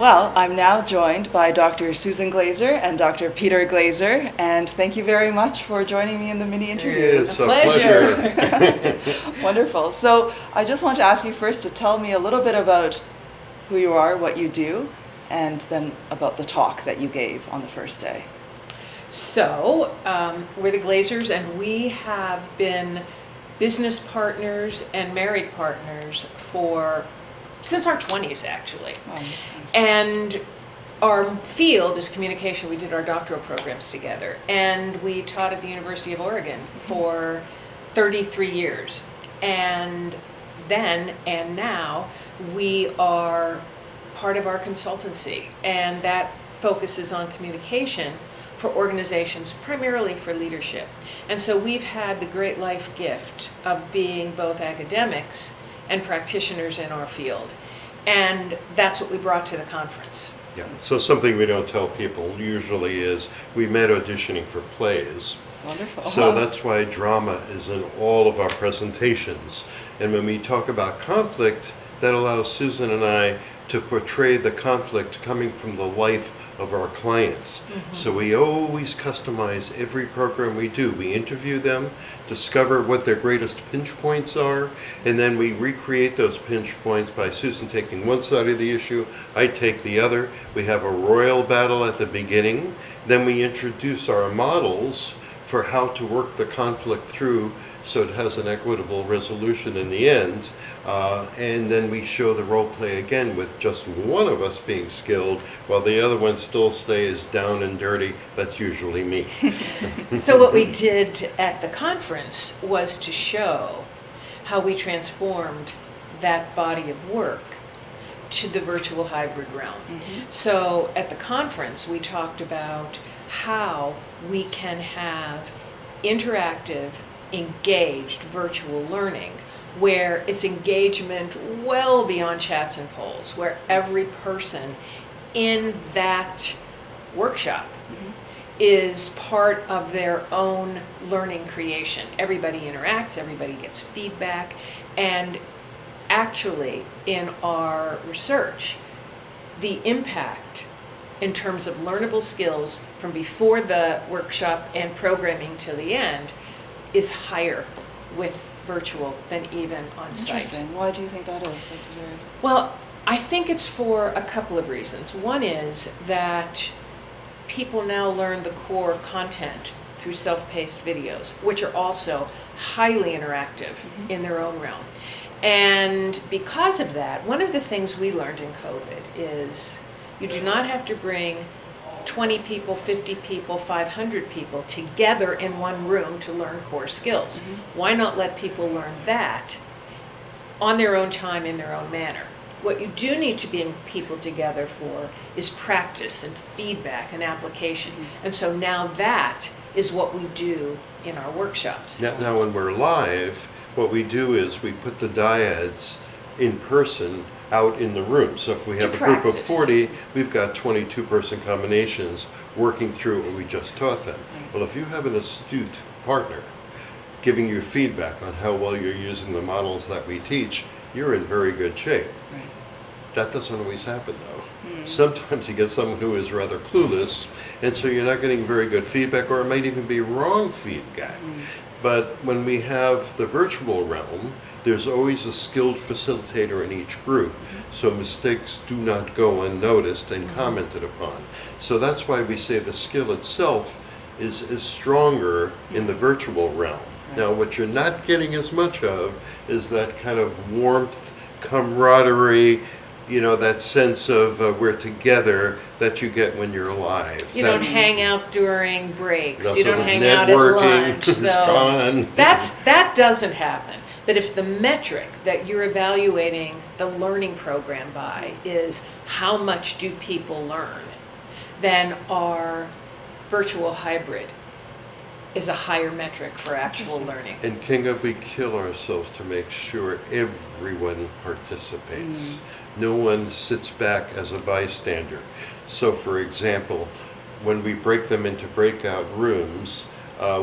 Well, I'm now joined by Dr. Susan Glaser and Dr. Peter Glaser, and thank you very much for joining me in the mini interview. It's a pleasure. Wonderful. So I just want to ask you first to tell me a little bit about who you are, what you do, and then about the talk that you gave on the first day. So, we're the Glasers, and we have been business partners and married partners since our 20s, actually. Oh, makes sense. And our field is communication. We did our doctoral programs together, and we taught at the University of Oregon for 33 years. And then and now, we are part of our consultancy, and that focuses on communication for organizations, primarily for leadership. And so we've had the great life gift of being both academics and practitioners in our field. And that's what we brought to the conference. Yeah, so something we don't tell people usually is we met auditioning for plays. Wonderful. So that's why drama is in all of our presentations. And when we talk about conflict, that allows Susan and I to portray the conflict coming from the life of our clients. Mm-hmm. So we always customize every program we do. We interview them, discover what their greatest pinch points are, and then we recreate those pinch points by Susan taking one side of the issue, I take the other. We have a royal battle at the beginning. Then we introduce our models for how to work the conflict through so it has an equitable resolution in the end. And then we show the role play again with just one of us being skilled while the other one still stays down and dirty. That's usually me. So what we did at the conference was to show how we transformed that body of work to the virtual hybrid realm. Mm-hmm. So at the conference, we talked about how we can have interactive, engaged virtual learning where it's engagement well beyond chats and polls, where every person in that workshop is part of their own learning creation. Everybody interacts, everybody gets feedback, and actually in our research, the impact in terms of learnable skills from before the workshop and programming till the end is higher with virtual than even on site. Interesting. Why do you think that is? That's very... Well, I think it's for a couple of reasons. One is that people now learn the core content through self-paced videos, which are also highly interactive in their own realm. And because of that, one of the things we learned in COVID is you do not have to bring 20 people, 50 people, 500 people together in one room to learn core skills. Mm-hmm. Why not let people learn that on their own time, in their own manner? What you do need to bring people together for is practice and feedback and application. Mm-hmm. And so now that is what we do in our workshops. Now when we're live, what we do is we put the dyads in person out in the room. So if we have a group of 40, we've got 22-person combinations working through what we just taught them. Right. Well, if you have an astute partner giving you feedback on how well you're using the models that we teach, you're in very good shape. Right. That doesn't always happen, though. Mm. Sometimes you get someone who is rather clueless, and so you're not getting very good feedback, or it might even be wrong feedback. Mm. But when we have the virtual realm, there's always a skilled facilitator in each group, so mistakes do not go unnoticed and commented upon. So that's why we say the skill itself is stronger in the virtual realm. Right. Now, what you're not getting as much of is that kind of warmth, camaraderie, that sense of we're together that you get when you're alive. You don't hang out during breaks. So you don't hang out at lunch. Is gone. That doesn't happen. But if the metric that you're evaluating the learning program by is how much do people learn, then our virtual hybrid is a higher metric for actual learning. And Kinga, we kill ourselves to make sure everyone participates. No one sits back as a bystander. So for example, when we break them into breakout rooms,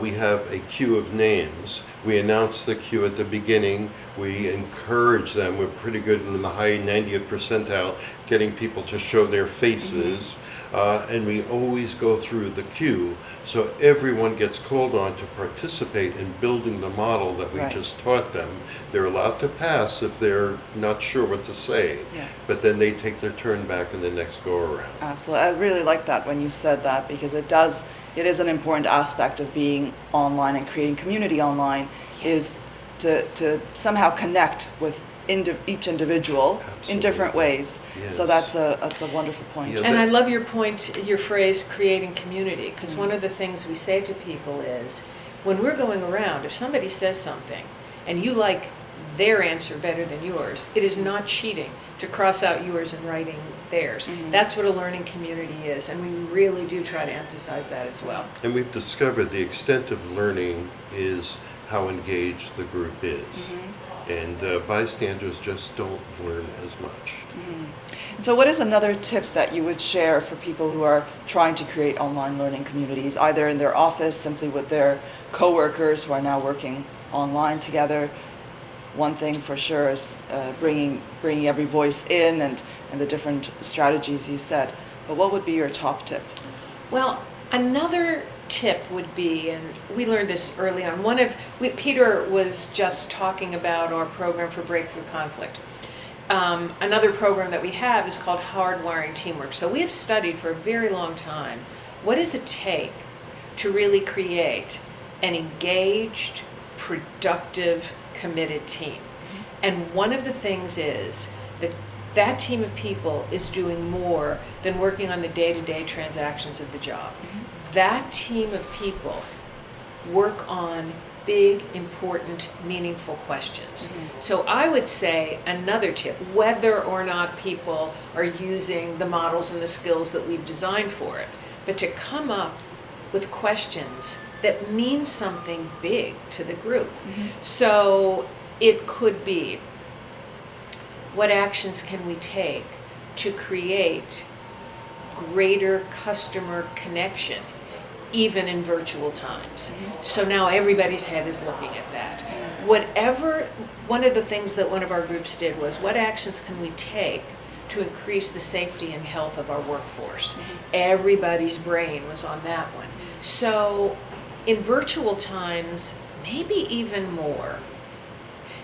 We have a queue of names. We announce the queue at the beginning. We encourage them. We're pretty good in the high 90th percentile, getting people to show their faces. And we always go through the queue, so everyone gets called on to participate in building the model that we Right. just taught them. They're allowed to pass if they're not sure what to say, Yeah. but then they take their turn back in the next go-around. Absolutely. I really like that when you said that, because it is an important aspect of being online and creating community online, is to somehow connect with each individual in different ways. So Yes. that's a wonderful point. Yeah. And I love your point, your phrase, creating community, because one of the things we say to people is, when we're going around, if somebody says something and you like their answer better than yours, it is not cheating to cross out yours and writing theirs. That's what a learning community is, and we really do try to emphasize that as well. And we've discovered the extent of learning is how engaged the group is. And bystanders just don't learn as much. So what is another tip that you would share for people who are trying to create online learning communities, either in their office, simply with their coworkers who are now working online together? One thing for sure is bringing every voice in and the different strategies you said. But what would be your top tip? Well, another tip would be, and we learned this early on, Peter was just talking about our program for breakthrough conflict. Another program that we have is called Hardwiring Teamwork. So we have studied for a very long time, what does it take to really create an engaged, productive, committed team? And one of the things is that team of people is doing more than working on the day-to-day transactions of the job. That team of people work on big, important, meaningful questions. So I would say another tip, whether or not people are using the models and the skills that we've designed for it, but to come up with questions that mean something big to the group. So it could be, what actions can we take to create greater customer connection, even in virtual times? So now everybody's head is looking at that. One of the things that one of our groups did was, what actions can we take to increase the safety and health of our workforce? Everybody's brain was on that one. So in virtual times, maybe even more,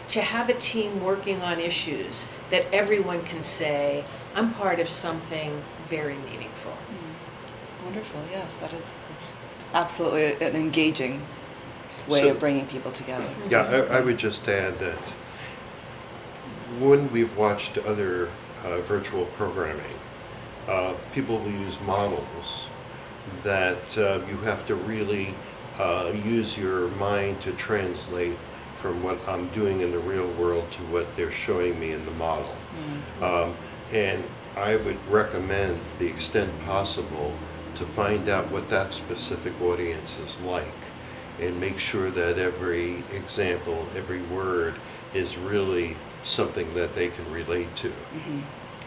to have a team working on issues that everyone can say, I'm part of something very meaningful. Wonderful, yes, that's absolutely an engaging way So- of bringing people together. Yeah, I would just add that when we've watched other virtual programming, people will use models that you have to really use your mind to translate from what I'm doing in the real world to what they're showing me in the model. And I would recommend, the extent possible, to find out what that specific audience is like and make sure that every example, every word is really something that they can relate to.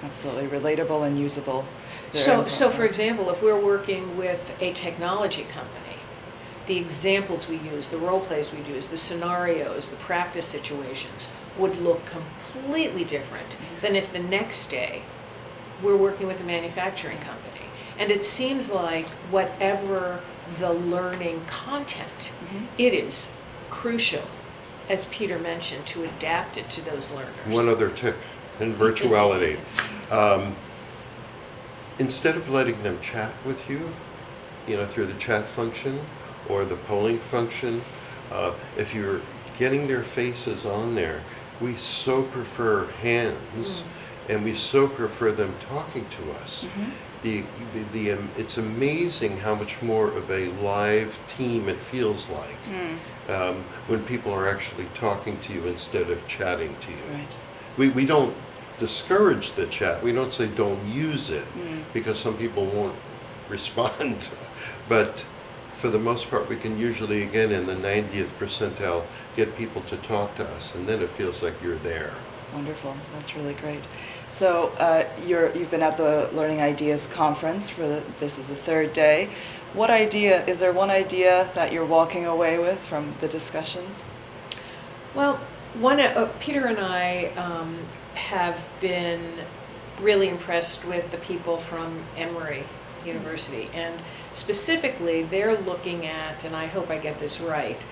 Absolutely, relatable and usable. So for example, if we're working with a technology company, the examples we use, the role plays we use, the scenarios, the practice situations would look completely different than if the next day we're working with a manufacturing company. And it seems like whatever the learning content, it is crucial, as Peter mentioned, to adapt it to those learners. One other tip in virtuality. Instead of letting them chat with you, through the chat function or the polling function, if you're getting their faces on there, we so prefer hands, and we so prefer them talking to us. It's amazing how much more of a live team it feels like when people are actually talking to you instead of chatting to you. Right. We don't discourage the chat. We don't say don't use it because some people won't respond. But for the most part, we can usually, again, in the 90th percentile, get people to talk to us, and then it feels like you're there. Wonderful, that's really great. So you've been at the Learning Ideas Conference this is the third day. Is there one idea that you're walking away with from the discussions? Well, Peter and I have been really impressed with the people from Emory University, and specifically they're looking at, and I hope I get this right,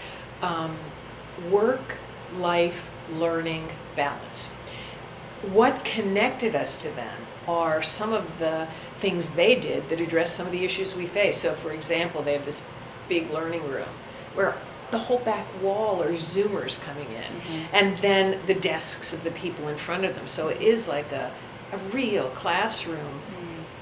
work-life learning balance. What connected us to them are some of the things they did that address some of the issues we face. So for example, they have this big learning room where the whole back wall are Zoomers coming in, and then the desks of the people in front of them. So it is like a real classroom,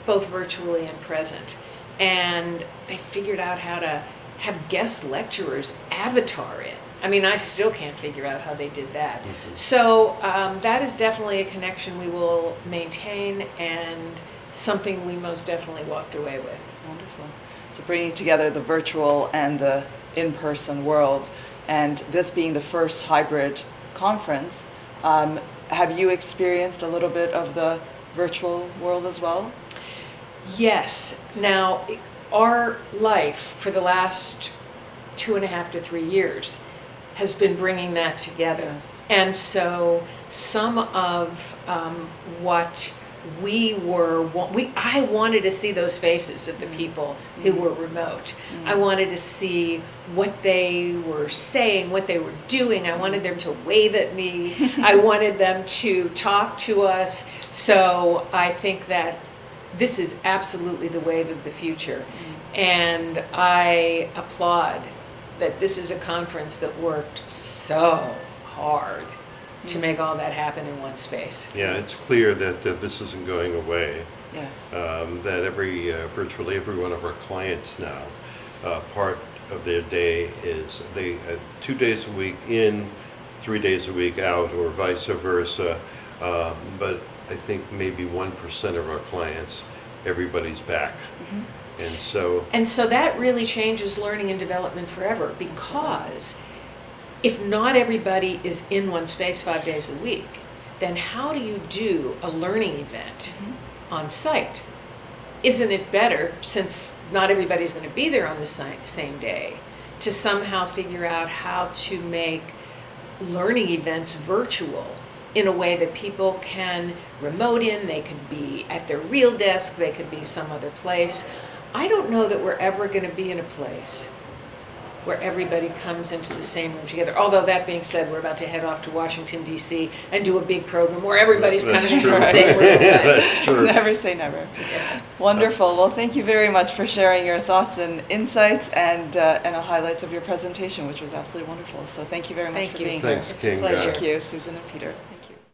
both virtually and present. And they figured out how to have guest lecturers avatar it. I mean, I still can't figure out how they did that. So that is definitely a connection we will maintain, and something we most definitely walked away with. Wonderful. So bringing together the virtual and the in-person worlds, and this being the first hybrid conference, have you experienced a little bit of the virtual world as well? Yes. Now, our life for the last 2.5 to 3 years has been bringing that together. Yes. And so some of what I wanted to see those faces of the people who were remote. I wanted to see what they were saying, what they were doing. I wanted them to wave at me. I wanted them to talk to us. So I think that this is absolutely the wave of the future. And I applaud that this is a conference that worked so hard to make all that happen in one space. Yeah, it's clear that this isn't going away. Yes. That virtually every one of our clients now, part of their day is 2 days a week in, 3 days a week out, or vice versa. But I think maybe 1% of our clients, everybody's back. And so that really changes learning and development forever, because if not everybody is in one space 5 days a week, then how do you do a learning event on site? Isn't it better, since not everybody's going to be there on the same day, to somehow figure out how to make learning events virtual in a way that people can remote in? They could be at their real desk, they could be some other place. I don't know that we're ever going to be in a place where everybody comes into the same room together. Although that being said, we're about to head off to Washington, D.C. and do a big program where everybody's coming into the same room. That's true. Never say never. Yeah. Wonderful. Well, thank you very much for sharing your thoughts and insights and the highlights of your presentation, which was absolutely wonderful. So thank you very much Thank for you. being Thanks, here. It's a Kinga. pleasure. Thank you, Susan and Peter. Thank you.